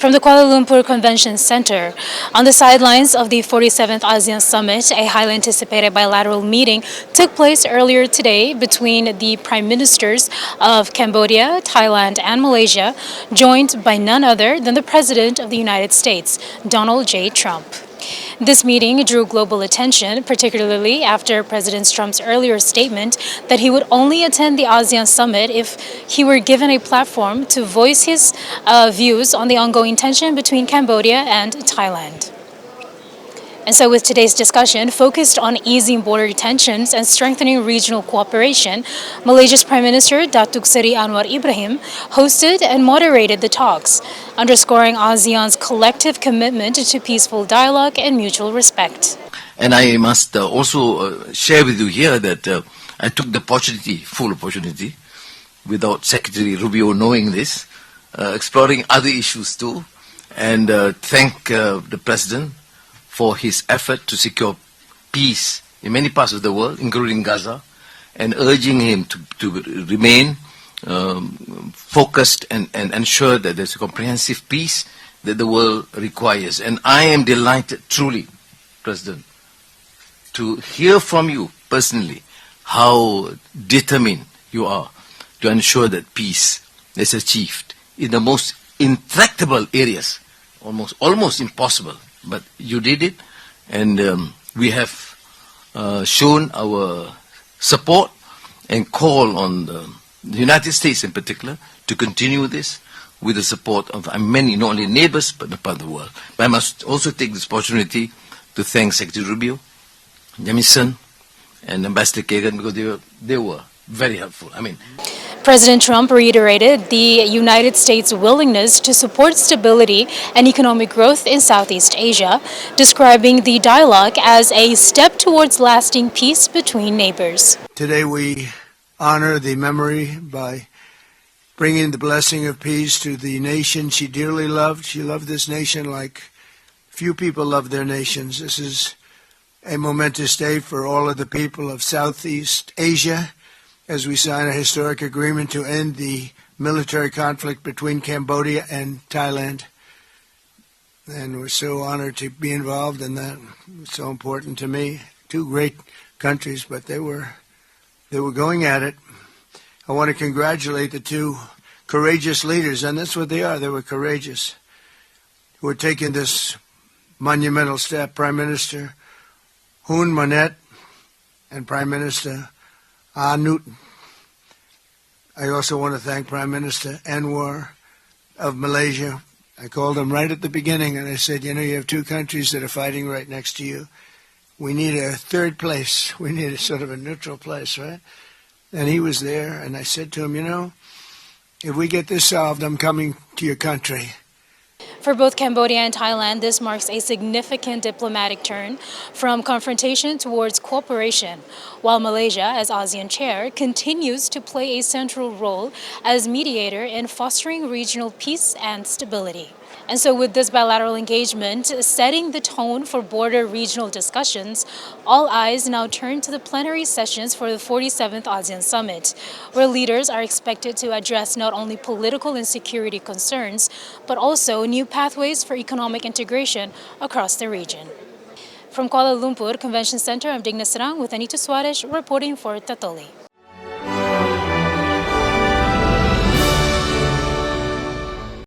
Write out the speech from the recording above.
From the Kuala Lumpur Convention Center, on the sidelines of the 47th ASEAN Summit, a highly anticipated bilateral meeting took place earlier today between the Prime Ministers of Cambodia, Thailand, and Malaysia, joined by none other than the President of the United States, Donald J. Trump. This meeting drew global attention, particularly after President Trump's earlier statement that he would only attend the ASEAN summit if he were given a platform to voice his views on the ongoing tension between Cambodia and Thailand. And so with today's discussion focused on easing border tensions and strengthening regional cooperation, Malaysia's Prime Minister Datuk Seri Anwar Ibrahim hosted and moderated the talks, underscoring ASEAN's collective commitment to peaceful dialogue and mutual respect. And I must also share with you here that I took the full opportunity, without Secretary Rubio knowing this, exploring other issues too, and thank the President for his effort to secure peace in many parts of the world, including Gaza, and urging him to remain focused and ensure that there's a comprehensive peace that the world requires. And I am delighted, truly, President, to hear from you personally how determined you are to ensure that peace is achieved in the most intractable areas, almost impossible. But you did it, and we have shown our support and call on the United States in particular to continue this with the support of many, not only neighbors, but part of the world. But I must also take this opportunity to thank Secretary Rubio, Jamison, and Ambassador Kagan, because they were very helpful. President Trump reiterated the United States' willingness to support stability and economic growth in Southeast Asia, describing the dialogue as a step towards lasting peace between neighbors. Today we honor the memory by bringing the blessing of peace to the nation she dearly loved. She loved this nation like few people love their nations. This is a momentous day for all of the people of Southeast Asia, as we sign a historic agreement to end the military conflict between Cambodia and Thailand. And we're so honored to be involved in that. It's so important to me. Two great countries, but they were going at it. I want to congratulate the two courageous leaders, and that's what they are. They were courageous, who are taking this monumental step. Prime Minister Hun Manet and Prime Minister Newton. I also want to thank Prime Minister Anwar of Malaysia. I called him right at the beginning and I said, you have two countries that are fighting right next to you. We need a third place. We need a sort of a neutral place, right? And he was there, and I said to him, if we get this solved, I'm coming to your country. For both Cambodia and Thailand, this marks a significant diplomatic turn from confrontation towards cooperation, while Malaysia, as ASEAN chair, continues to play a central role as mediator in fostering regional peace and stability. And so with this bilateral engagement setting the tone for border regional discussions, all eyes now turn to the plenary sessions for the 47th ASEAN Summit, where leaders are expected to address not only political and security concerns, but also new pathways for economic integration across the region. From Kuala Lumpur Convention Center, I'm Digna Sarang with Anita Suarez reporting for Tatoli.